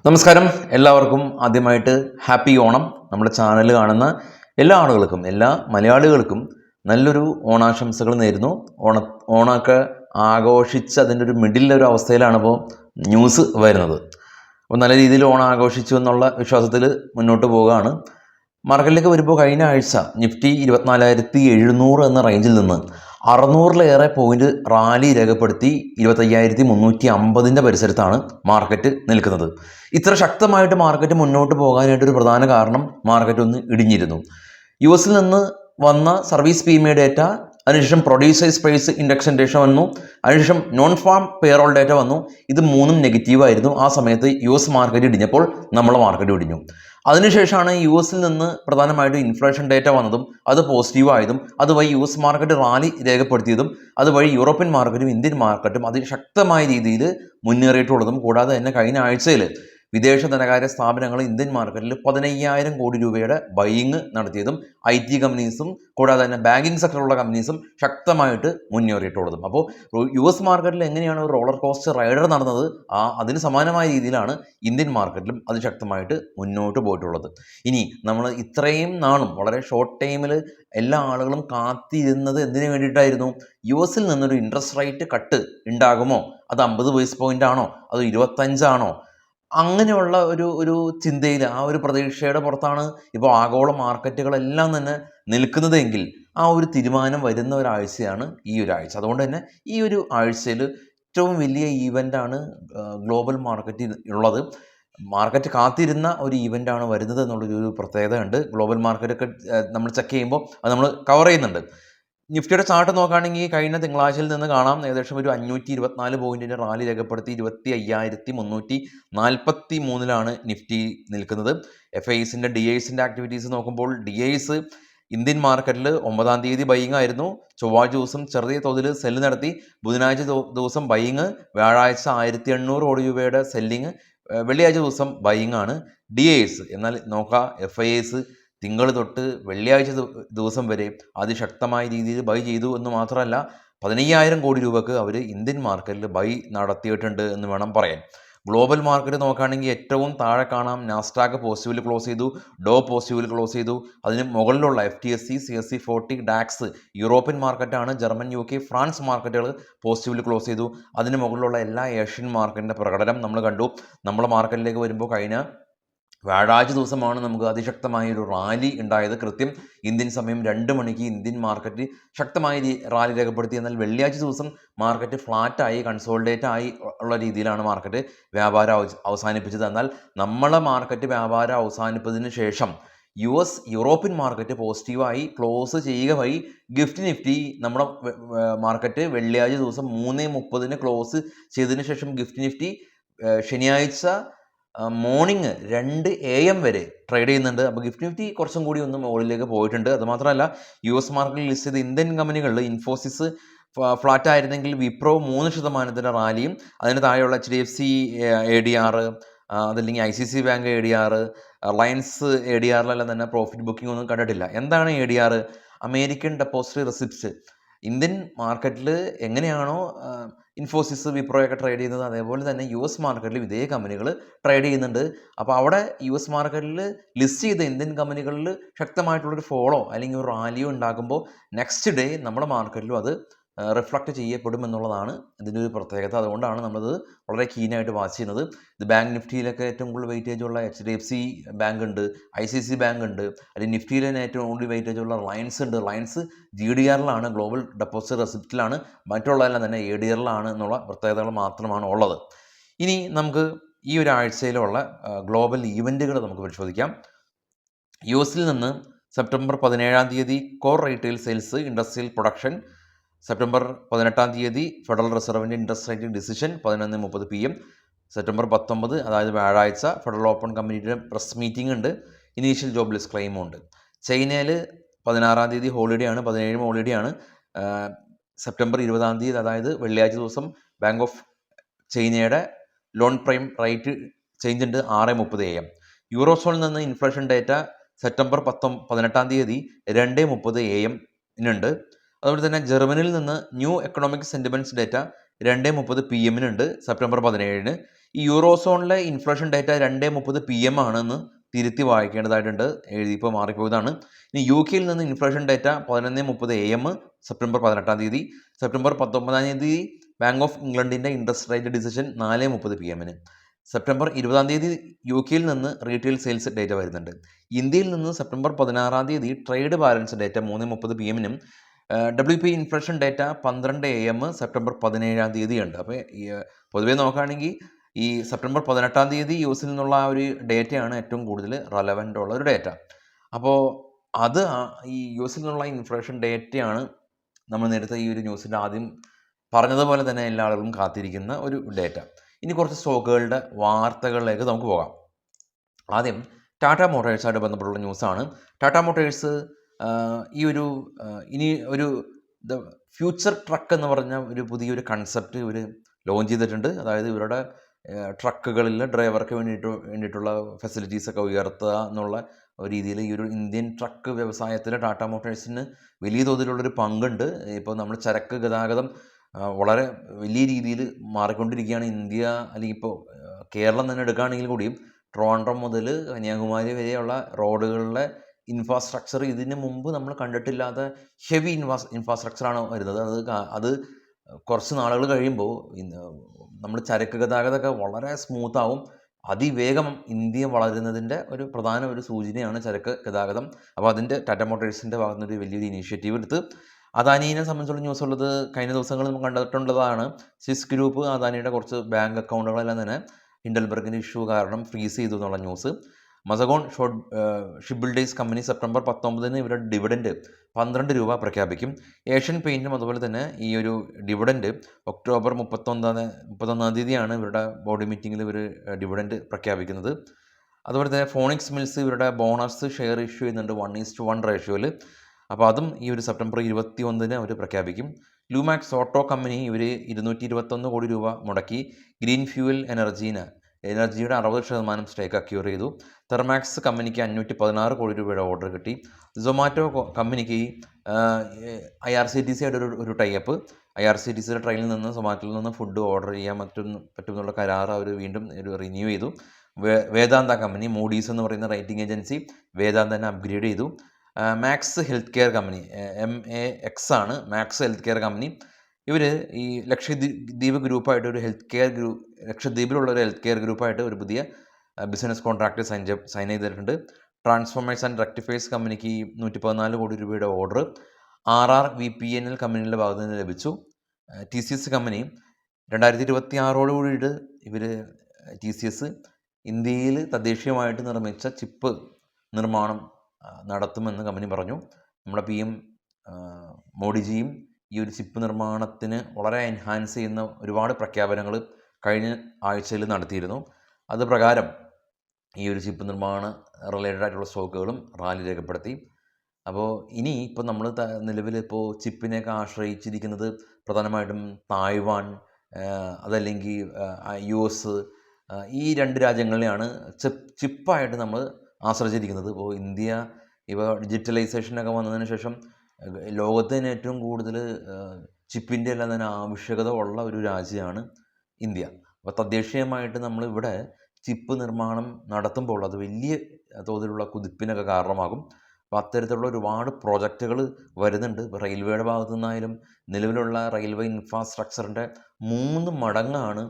നമസ്കാരം, എല്ലാവർക്കും ആദ്യമായിട്ട് ഹാപ്പി ഓണം. നമ്മുടെ ചാനൽ കാണുന്ന എല്ലാ ആളുകൾക്കും, എല്ലാ മലയാളികൾക്കും നല്ലൊരു ഓണാശംസകൾ നേരുന്നു. ഓണമൊക്കെ ആഘോഷിച്ച് അതിൻ്റെ ഒരു മിഡിലൊരു അവസ്ഥയിലാണ് ഇപ്പോൾ ന്യൂസ് വരുന്നത്. അപ്പോൾ നല്ല രീതിയിൽ ഓണം ആഘോഷിച്ചു എന്നുള്ള വിശ്വാസത്തിൽ മുന്നോട്ട് പോവുകയാണ്. മാർക്കറ്റിലേക്ക് വരുമ്പോൾ കഴിഞ്ഞ ആഴ്ച നിഫ്റ്റി 24,700 എന്ന റേഞ്ചിൽ നിന്ന് 600-ലേറെ പോയിന്റ് റാലി രേഖപ്പെടുത്തി 25,350 പരിസരത്താണ് മാർക്കറ്റ് നിൽക്കുന്നത്. ഇത്ര ശക്തമായിട്ട് മാർക്കറ്റ് മുന്നോട്ട് പോകാനായിട്ടൊരു പ്രധാന കാരണം മാർക്കറ്റ് ഒന്ന് ഇടിഞ്ഞിരുന്നു. US നിന്ന് വന്ന സർവീസ് PMI ഡേറ്റ, അതിനുശേഷം പ്രൊഡ്യൂസേഴ്സ് പ്രൈസ് ഇൻഡെക്സ് ഡേറ്റ വന്നു, അതിനുശേഷം നോൺ ഫാം പേറോൾ ഡേറ്റ വന്നു. ഇത് മൂന്നും നെഗറ്റീവായിരുന്നു. ആ സമയത്ത് US മാർക്കറ്റ് ഇടിഞ്ഞപ്പോൾ നമ്മളെ മാർക്കറ്റ് ഇടിഞ്ഞു. അതിനുശേഷമാണ് US നിന്ന് പ്രധാനമായിട്ടും ഇൻഫ്ലേഷൻ ഡേറ്റ വന്നതും അത് പോസിറ്റീവായതും അതുവഴി US മാർക്കറ്റ് റാലി രേഖപ്പെടുത്തിയതും അതുവഴി യൂറോപ്യൻ മാർക്കറ്റും ഇന്ത്യൻ മാർക്കറ്റും അതിശക്തമായ രീതിയിൽ മുന്നേറിയിട്ടുള്ളതും. കൂടാതെ തന്നെ കഴിഞ്ഞ ആഴ്ചയിൽ വിദേശ ധനകാര്യ സ്ഥാപനങ്ങൾ ഇന്ത്യൻ മാർക്കറ്റിൽ 15,000 കോടി രൂപയുടെ ബൈയിങ് നടത്തിയതും IT കമ്പനീസും കൂടാതെ തന്നെ ബാങ്കിങ് സെക്ടറിലുള്ള കമ്പനീസും ശക്തമായിട്ട് മുന്നേറിയിട്ടുള്ളതും. അപ്പോൾ US മാർക്കറ്റിൽ എങ്ങനെയാണ് ഒരു റോളർ കോസ്റ്റർ റൈഡർ നടന്നത്, അതിന് സമാനമായ രീതിയിലാണ് ഇന്ത്യൻ മാർക്കറ്റിലും അതിശക്തമായിട്ട് മുന്നോട്ട് പോയിട്ടുള്ളത്. ഇനി നമ്മൾ ഇത്രയും നാളും വളരെ ഷോർട്ട് ടൈമിൽ എല്ലാ ആളുകളും കാത്തിരുന്നത് എന്തിനു വേണ്ടിയിട്ടായിരുന്നു? US നിന്നൊരു ഇൻട്രസ്റ്റ് റേറ്റ് കട്ട് ഉണ്ടാകുമോ? അത് 50 ബേസ് പോയിന്റ് ആണോ, അത് 25 ആണോ? അങ്ങനെയുള്ള ഒരു ചിന്തയിൽ, ആ ഒരു പ്രതീക്ഷയുടെ പുറത്താണ് ഇപ്പോൾ ആഗോള മാർക്കറ്റുകളെല്ലാം തന്നെ നിൽക്കുന്നതെങ്കിൽ ആ ഒരു തീരുമാനം വരുന്ന ഒരാഴ്ചയാണ് ഈ ഒരാഴ്ച. അതുകൊണ്ട് തന്നെ ഈ ഒരു ആഴ്ചയിൽ ഏറ്റവും വലിയ ഈവൻ്റാണ് ഗ്ലോബൽ മാർക്കറ്റിൽ ഉള്ളത്. മാർക്കറ്റ് കാത്തിരുന്ന ഒരു ഈവൻ്റാണ് വരുന്നത് എന്നുള്ളൊരു പ്രത്യേകത ഉണ്ട്. ഗ്ലോബൽ മാർക്കറ്റൊക്കെ നമ്മൾ ചെക്ക് ചെയ്യുമ്പോൾ അത് നമ്മൾ കവർ ചെയ്യുന്നുണ്ട്. നിഫ്റ്റിയുടെ ചാർട്ട് നോക്കുകയാണെങ്കിൽ കഴിഞ്ഞ തിങ്കളാഴ്ചയിൽ നിന്ന് കാണാം, ഏകദേശം ഒരു 524 പോയിന്റിൻ്റെ റാലി രേഖപ്പെടുത്തി 25,343 നിഫ്റ്റി നിൽക്കുന്നത്. FISൻ്റെ DISൻ്റെ ആക്ടിവിറ്റീസ് നോക്കുമ്പോൾ DIS ഇന്ത്യൻ മാർക്കറ്റിൽ 9-ാം തീയതി ബൈയിങ് ആയിരുന്നു. ചൊവ്വാഴ്ച ദിവസം ചെറിയ തോതിൽ സെല്ല് നടത്തി. ബുധനാഴ്ച ദിവസം ബൈയിങ്, വ്യാഴാഴ്ച 1,800 കോടി രൂപയുടെ സെല്ലിങ്, വെള്ളിയാഴ്ച ദിവസം ബൈയിങ് ആണ്. DIS എന്നാൽ നോക്കുക, FIS തിങ്കൾ തൊട്ട് വെള്ളിയാഴ്ച ദിവസം വരെ അതിശക്തമായ രീതിയിൽ ബൈ ചെയ്തു എന്ന് മാത്രമല്ല 15,000 കോടി രൂപക്ക് അവർ ഇന്ത്യൻ മാർക്കറ്റിൽ ബൈ നടത്തിയിട്ടുണ്ട് എന്ന് വേണം പറയാൻ. ഗ്ലോബൽ മാർക്കറ്റ് നോക്കുകയാണെങ്കിൽ ഏറ്റവും താഴെ കാണാം നാസ്ഡാക്ക് പോസിറ്റീവിൽ ക്ലോസ് ചെയ്തു, ഡോ പോസിറ്റീവിൽ ക്ലോസ് ചെയ്തു. അതിന് മുകളിലുള്ള FTSE, CSE 40, ഡാക്സ് യൂറോപ്യൻ മാർക്കറ്റാണ്, ജർമ്മൻ, UK, ഫ്രാൻസ് മാർക്കറ്റുകൾ പോസിറ്റീവിൽ ക്ലോസ് ചെയ്തു. അതിന് മുകളിലുള്ള എല്ലാ ഏഷ്യൻ മാർക്കറ്റിൻ്റെ പ്രകടനം നമ്മൾ കണ്ടു. നമ്മുടെ മാർക്കറ്റിലേക്ക് വരുമ്പോൾ കഴിഞ്ഞ വ്യാഴാഴ്ച ദിവസമാണ് നമുക്ക് അതിശക്തമായ ഒരു റാലി ഉണ്ടായത്. കൃത്യം ഇന്ത്യൻ സമയം 2 മണിക്ക് ഇന്ത്യൻ മാർക്കറ്റ് ശക്തമായ റാലി രേഖപ്പെടുത്തി. എന്നാൽ വെള്ളിയാഴ്ച ദിവസം മാർക്കറ്റ് ഫ്ലാറ്റായി, കൺസോളിഡേറ്റ് ആയി ഉള്ള രീതിയിലാണ് മാർക്കറ്റ് വ്യാപാരം അവസാനിപ്പിച്ചത്. എന്നാൽ നമ്മളെ മാർക്കറ്റ് വ്യാപാരം അവസാനിപ്പതിന് ശേഷം യൂറോപ്യൻ മാർക്കറ്റ് പോസിറ്റീവായി ക്ലോസ് ചെയ്യുക വഴി ഗിഫ്റ്റ് നിഫ്റ്റി നമ്മുടെ മാർക്കറ്റ് വെള്ളിയാഴ്ച ദിവസം 3:30 ക്ലോസ് ചെയ്തതിന് ശേഷം ഗിഫ്റ്റ് നിഫ്റ്റി ശനിയാഴ്ച മോർണിംഗ് 2 AM വരെ ട്രേഡ് ചെയ്യുന്നുണ്ട്. അപ്പോൾ ഗിഫ്റ്റ് നിഫ്റ്റി കുറച്ചും കൂടി ഒന്ന് മുകളിലേക്ക് പോയിട്ടുണ്ട്. അതുമാത്രമല്ല US മാർക്കറ്റിൽ ലിസ്റ്റ് ചെയ്ത ഇന്ത്യൻ കമ്പനികളിൽ ഇൻഫോസിസ് ഫ്ലാറ്റ് ആയിരുന്നെങ്കിൽ വിപ്രോ 3% റാലിയും, അതിന് താഴെയുള്ള HDFC ADR, അതല്ലെങ്കിൽ ICICI ബാങ്ക് ADR, റിലയൻസ് ADRലെല്ലാം തന്നെ പ്രോഫിറ്റ് ബുക്കിംഗ് ഒന്നും കണ്ടിട്ടില്ല. എന്താണ് ADR? American depository receipts. Indian മാർക്കറ്റിൽ എങ്ങനെയാണോ ഇൻഫോസിസ്, വിപ്രോയൊക്കെ ട്രേഡ് ചെയ്യുന്നത്, അതേപോലെ തന്നെ US മാർക്കറ്റിൽ ഇതേ കമ്പനികൾ ട്രേഡ് ചെയ്യുന്നുണ്ട്. അപ്പോൾ അവിടെ US മാർക്കറ്റിൽ ലിസ്റ്റ് ചെയ്ത ഇന്ത്യൻ കമ്പനികളിൽ ശക്തമായിട്ടുള്ളൊരു ഫോളോ അല്ലെങ്കിൽ ഒരു റാലിയോ ഉണ്ടാകുമ്പോൾ നെക്സ്റ്റ് ഡേ നമ്മുടെ മാർക്കറ്റിലും അത് റിഫ്ലക്റ്റ് ചെയ്യപ്പെടും എന്നുള്ളതാണ് ഇതിൻ്റെ ഒരു പ്രത്യേകത. അതുകൊണ്ടാണ് നമ്മളത് വളരെ കീനായിട്ട് വാച്ച് ചെയ്യുന്നത്. ഇത് ബാങ്ക് നിഫ്റ്റിയിലൊക്കെ ഏറ്റവും കൂടുതൽ വെയിറ്റേജ് ഉള്ള HDFC ബാങ്ക് ഉണ്ട്, ICICI ബാങ്ക് ഉണ്ട്. അല്ലെങ്കിൽ നിഫ്റ്റിയിൽ തന്നെ ഏറ്റവും കൂടുതൽ വെയിറ്റേജ് ഉള്ള റിലയൻസ് ഉണ്ട്. റിലയൻസ് GDRലാണ്, ഗ്ലോബൽ ഡെപ്പോസിറ്റ് റെസിപ്റ്റിലാണ്. മറ്റുള്ളതെല്ലാം തന്നെ ADRലാണ് എന്നുള്ള പ്രത്യേകതകൾ മാത്രമാണ് ഉള്ളത്. ഇനി നമുക്ക് ഈ ഒരാഴ്ചയിലുള്ള ഗ്ലോബൽ ഈവൻറ്റുകൾ നമുക്ക് പരിശോധിക്കാം. US നിന്ന് സെപ്റ്റംബർ 17-ാം തീയതി core retail sales, industrial production. September 18-ാം തീയതി ഫെഡറൽ റിസർവിൻ്റെ interest rate decision 11:30 PM. September 19, അതായത് വ്യാഴാഴ്ച, ഫെഡറൽ ഓപ്പൺ കമ്പനിയുടെ പ്രസ് മീറ്റിംഗ് ഉണ്ട്. ഇനീഷ്യൽ ജോബ്ലെസ് ക്ലെയിമും ഉണ്ട്. ചൈനയിൽ 16-ാം തീയതി ഹോളിഡേ ആണ്, 17 ഹോളിഡേ ആണ്. സെപ്റ്റംബർ 20-ാം തീയതി, അതായത് വെള്ളിയാഴ്ച ദിവസം, ബാങ്ക് ഓഫ് ചൈനയുടെ ലോൺ പ്രൈം റേറ്റ് ചേഞ്ച് ഉണ്ട്, 6:30 AM. യൂറോസോണിൽ നിന്ന് ഇൻഫ്ലേഷൻ ഡേറ്റ സെപ്റ്റംബർ 18-ാം തീയതി 2:30 AM ഉണ്ട്. അതുപോലെ തന്നെ ജർമ്മനിയിൽ നിന്ന് new economic sentiments data 2:30 PM September 17-ന്. ഈ യൂറോസോണിലെ ഇൻഫ്ലേഷൻ ഡേറ്റ 2:30 PM ആണെന്ന് തിരുത്തി വായിക്കേണ്ടതായിട്ടുണ്ട്. എഴുതിയപ്പോൾ മാറിപ്പോയതാണ്. ഇനി യു കെയിൽ നിന്ന് inflation data 11:30 AM September 18 September 19 bank of ഇംഗ്ലണ്ടിൻ്റെ interest rate decision 4:30 PM. September 20 യു കെയിൽ നിന്ന് റീറ്റെയിൽ സെയിൽസ് ഡേറ്റ വരുന്നുണ്ട്. ഇന്ത്യയിൽ നിന്ന് September 16 trade balance data 3:30 PM. WP inflation data 12 AM September 17 ഉണ്ട്. അപ്പോൾ പൊതുവേ നോക്കുകയാണെങ്കിൽ ഈ സെപ്റ്റംബർ 18 യു എസിൽ നിന്നുള്ള ആ ഒരു ഡേറ്റയാണ് ഏറ്റവും കൂടുതൽ റെലവൻ്റ് ഉള്ള ഒരു ഡേറ്റ. അപ്പോൾ അത് ഈ യു എസിൽ നിന്നുള്ള ഇൻഫ്ലേഷൻ ഡേറ്റയാണ് നമ്മൾ നേരത്തെ ഈ ഒരു ന്യൂസിൻ്റെ ആദ്യം പറഞ്ഞതുപോലെ തന്നെ എല്ലാ ആളുകളും കാത്തിരിക്കുന്ന ഒരു ഡേറ്റ. ഇനി കുറച്ച് സ്റ്റോക്കുകളുടെ വാർത്തകളിലേക്ക് നമുക്ക് പോകാം. ആദ്യം ടാറ്റ മോട്ടോഴ്സായിട്ട് ബന്ധപ്പെട്ടുള്ള ന്യൂസാണ്. ടാറ്റ മോട്ടോഴ്സ് ഈ ഒരു ഇനി ഒരു ഫ്യൂച്ചർ ട്രക്ക് എന്ന് പറഞ്ഞ ഒരു പുതിയൊരു കൺസെപ്റ്റ് ഇവർ ലോഞ്ച് ചെയ്തിട്ടുണ്ട്. അതായത് ഇവരുടെ ട്രക്കുകളിൽ ഡ്രൈവർക്ക് വേണ്ടിയിട്ടുള്ള ഫെസിലിറ്റീസൊക്കെ ഉയർത്തുക എന്നുള്ള രീതിയിൽ ഈ ഒരു ഇന്ത്യൻ ട്രക്ക് വ്യവസായത്തിൽ ടാറ്റ മോട്ടോഴ്സിന് വലിയ തോതിലുള്ളൊരു പങ്കുണ്ട്. ഇപ്പോൾ നമ്മൾ ചരക്ക് ഗതാഗതം വളരെ വലിയ രീതിയിൽ മാറിക്കൊണ്ടിരിക്കുകയാണ്. ഇന്ത്യ അല്ലെങ്കിൽ ഇപ്പോൾ കേരളം തന്നെ എടുക്കുകയാണെങ്കിൽ കൂടിയും ട്രിവാൻഡ്രം മുതൽ കന്യാകുമാരി വരെയുള്ള റോഡുകളിലെ ഇൻഫ്രാസ്ട്രക്ചർ ഇതിന് മുമ്പ് നമ്മൾ കണ്ടിട്ടില്ലാത്ത ഹെവി ഇൻഫ്രാസ്ട്രക്ചറാണ് വരുന്നത്. അത് കുറച്ച് നാളുകൾ കഴിയുമ്പോൾ നമ്മൾ ചരക്ക് ഗതാഗതമൊക്കെ വളരെ സ്മൂത്താവും. അതിവേഗം ഇന്ത്യ വളരുന്നതിൻ്റെ ഒരു പ്രധാന ഒരു സൂചനയാണ് ചരക്ക് ഗതാഗതം. അപ്പോൾ അതിൻ്റെ ടാറ്റ മോട്ടോഴ്സിൻ്റെ ഭാഗത്ത് നിന്ന് വലിയൊരു ഇനീഷ്യേറ്റീവ് എടുത്ത് അദാനിയെ സംബന്ധിച്ചുള്ള ന്യൂസ് ഉള്ളത് കഴിഞ്ഞ ദിവസങ്ങളിൽ നമ്മൾ കണ്ടിട്ടുള്ളതാണ്. സ്വിസ് ഗ്രൂപ്പ് അദാനിയുടെ കുറച്ച് ബാങ്ക് അക്കൗണ്ടുകളെല്ലാം തന്നെ ഹിൻഡൽബർഗിൻ്റെ ഇഷ്യൂ കാരണം ഫ്രീസ് ചെയ്തു എന്നുള്ള news. Mazagon ship builders company September 19 ഇവരുടെ ഡിവിഡൻഡ് 12 രൂപ പ്രഖ്യാപിക്കും. ഏഷ്യൻ പെയിൻറ്റും അതുപോലെ തന്നെ ഈ ഒരു ഡിവിഡൻഡ് ഒക്ടോബർ 31 ഇവരുടെ ബോർഡ് മീറ്റിങ്ങിൽ ഇവർ ഡിവിഡൻഡ് പ്രഖ്യാപിക്കുന്നത്. അതുപോലെ തന്നെ ഫോണിക്സ് മിൽസ് ഇവരുടെ ബോണസ് ഷെയർ ഇഷ്യൂ ചെയ്യുന്നുണ്ട് 1:1 റേഷ്യോയിൽ. അപ്പോൾ അതും ഈ ഒരു സെപ്റ്റംബർ 21 അവർ പ്രഖ്യാപിക്കും. ലൂമാക്സ് ഓട്ടോ കമ്പനി ഇവർ 221 കോടി രൂപ മുടക്കി ഗ്രീൻ ഫ്യൂവൽ എനർജിയുടെ 60% സ്റ്റേക്ക് അക്യൂർ ചെയ്തു. തെർമാക്സ് കമ്പനിക്ക് 516 കോടി രൂപയുടെ ഓർഡർ കിട്ടി. സൊമാറ്റോ കമ്പനിക്ക് IRCTC ആയിട്ട് ഒരു ടൈപ്പ്, IRCTCയുടെ ട്രെയിനിൽ നിന്ന് സൊമാറ്റോയിൽ നിന്ന് ഫുഡ് ഓർഡർ ചെയ്യാൻ പറ്റുമെന്നുള്ള കരാർ അവർ വീണ്ടും ഒരു റിന്യൂ ചെയ്തു. വേദാന്ത കമ്പനി മൂഡീസ് എന്ന് പറയുന്ന റേറ്റിംഗ് ഏജൻസി വേദാന്തനെ അപ്ഗ്രേഡ് ചെയ്തു. Max health care company MAX ആണ് മാക്സ് ഹെൽത്ത് കെയർ കമ്പനി. ഇവർ ഈ ലക്ഷദ്വീപ് ഗ്രൂപ്പായിട്ട് ഒരു ലക്ഷദ്വീപിലുള്ള ഒരു ഹെൽത്ത് കെയർ ഗ്രൂപ്പായിട്ട് ഒരു പുതിയ ബിസിനസ് കോൺട്രാക്റ്റ് സൈൻ ചെയ്തിട്ടുണ്ട്. ട്രാൻസ്ഫോമേഴ്സ് ആൻഡ് റെക്ടിഫയേഴ്സ് കമ്പനിക്ക് 114 കോടി രൂപയുടെ ഓർഡർ RRVPNL കമ്പനിയുടെ ഭാഗത്ത് നിന്ന് ലഭിച്ചു. TCS കമ്പനി 2026 കൂടിയിട്ട് ഇവർ TCS ഇന്ത്യയിൽ തദ്ദേശീയമായിട്ട് നിർമ്മിച്ച ചിപ്പ് നിർമ്മാണം നടത്തുമെന്ന് കമ്പനി പറഞ്ഞു. നമ്മുടെ PM മോഡിജിയും ഈ ഒരു ചിപ്പ് നിർമ്മാണത്തിന് വളരെ എൻഹാൻസ് ചെയ്യുന്ന ഒരുപാട് പ്രഖ്യാപനങ്ങൾ കഴിഞ്ഞ ആഴ്ചയിൽ നടത്തിയിരുന്നു. അത് പ്രകാരം ഈ ഒരു ചിപ്പ് നിർമ്മാണ റിലേറ്റഡ് ആയിട്ടുള്ള സ്റ്റോക്കുകളും റാലി രേഖപ്പെടുത്തി. അപ്പോൾ ഇനി ഇപ്പോൾ നമ്മൾ നിലവിൽ ഇപ്പോൾ ചിപ്പിനെയൊക്കെ ആശ്രയിച്ചിരിക്കുന്നത് പ്രധാനമായിട്ടും തായ്വാൻ അതല്ലെങ്കിൽ US ഈ 2 രാജ്യങ്ങളിലെയാണ് ചിപ്പായിട്ട് നമ്മൾ ആശ്രയിച്ചിരിക്കുന്നത്. ഇപ്പോൾ ഇന്ത്യ ഇപ്പോൾ ഡിജിറ്റലൈസേഷനൊക്കെ വന്നതിന് ശേഷം ലോകത്ത് തന്നെ ഏറ്റവും കൂടുതൽ ചിപ്പിൻ്റെ എല്ലാം തന്നെ ആവശ്യകത ഉള്ള ഒരു രാജ്യമാണ് ഇന്ത്യ. അപ്പോൾ തദ്ദേശീയമായിട്ട് നമ്മളിവിടെ ചിപ്പ് നിർമ്മാണം നടത്തുമ്പോൾ അത് വലിയ തോതിലുള്ള കുതിപ്പിനൊക്കെ കാരണമാകും. അപ്പോൾ അത്തരത്തിലുള്ള ഒരുപാട് പ്രോജക്റ്റുകൾ വരുന്നുണ്ട്. ഇപ്പോൾ റെയിൽവേയുടെ ഭാഗത്തു നിന്നായാലും നിലവിലുള്ള റെയിൽവേ ഇൻഫ്രാസ്ട്രക്ചറിൻ്റെ 3 മടങ്ങാണ്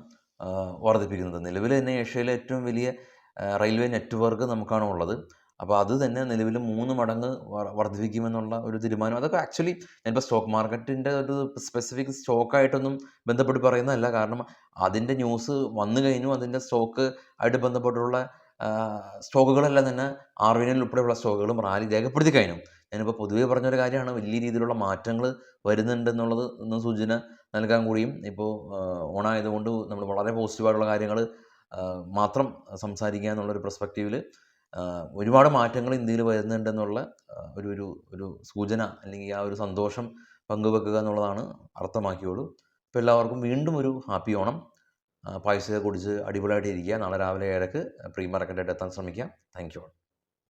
വർദ്ധിപ്പിക്കുന്നത്. നിലവിൽ തന്നെ ഏഷ്യയിലെ ഏറ്റവും വലിയ റെയിൽവേ നെറ്റ്വർക്ക് നമുക്കാണ് ഉള്ളത്. അപ്പോൾ അത് തന്നെ നിലവിൽ 3 മടങ്ങ് വർദ്ധിപ്പിക്കുമെന്നുള്ള ഒരു തീരുമാനം. അതൊക്കെ ആക്ച്വലി ഞാനിപ്പോൾ സ്റ്റോക്ക് മാർക്കറ്റിൻ്റെ ഒരു സ്പെസിഫിക് സ്റ്റോക്കായിട്ടൊന്നും ബന്ധപ്പെട്ട് പറയുന്നതല്ല. കാരണം അതിൻ്റെ ന്യൂസ് വന്നു കഴിഞ്ഞു. അതിൻ്റെ സ്റ്റോക്ക് ആയിട്ട് ബന്ധപ്പെട്ടുള്ള സ്റ്റോക്കുകളെല്ലാം തന്നെ RVNL ഉൾപ്പെടെയുള്ള സ്റ്റോക്കുകളും റാലി രേഖപ്പെടുത്തി കഴിഞ്ഞു. ഞാനിപ്പോൾ പൊതുവേ പറഞ്ഞൊരു കാര്യമാണ്, വലിയ രീതിയിലുള്ള മാറ്റങ്ങൾ വരുന്നുണ്ടെന്നുള്ളത് ഒന്ന് സൂചന നൽകാൻ കൂടിയും. ഇപ്പോൾ ഓണായതുകൊണ്ട് നമ്മൾ വളരെ പോസിറ്റീവായിട്ടുള്ള കാര്യങ്ങൾ മാത്രം സംസാരിക്കുക എന്നുള്ളൊരു പെർസ്പെക്റ്റീവിൽ ഒരുപാട് മാറ്റങ്ങൾ ഇന്ത്യയിൽ വരുന്നുണ്ടെന്നുള്ള ഒരു സൂചന അല്ലെങ്കിൽ ആ ഒരു സന്തോഷം പങ്കുവെക്കുക എന്നുള്ളതാണ് അർത്ഥമാക്കിയുള്ളൂ. അപ്പോൾ എല്ലാവർക്കും വീണ്ടും ഒരു ഹാപ്പി ഓണം. പായസമൊക്കെ കുടിച്ച് അടിപൊളിയായിട്ട് ഇരിക്കുക. നാളെ രാവിലെ 7:00 പ്രീ മാർക്കറ്റായിട്ട് എത്താൻ ശ്രമിക്കുക. Thank you.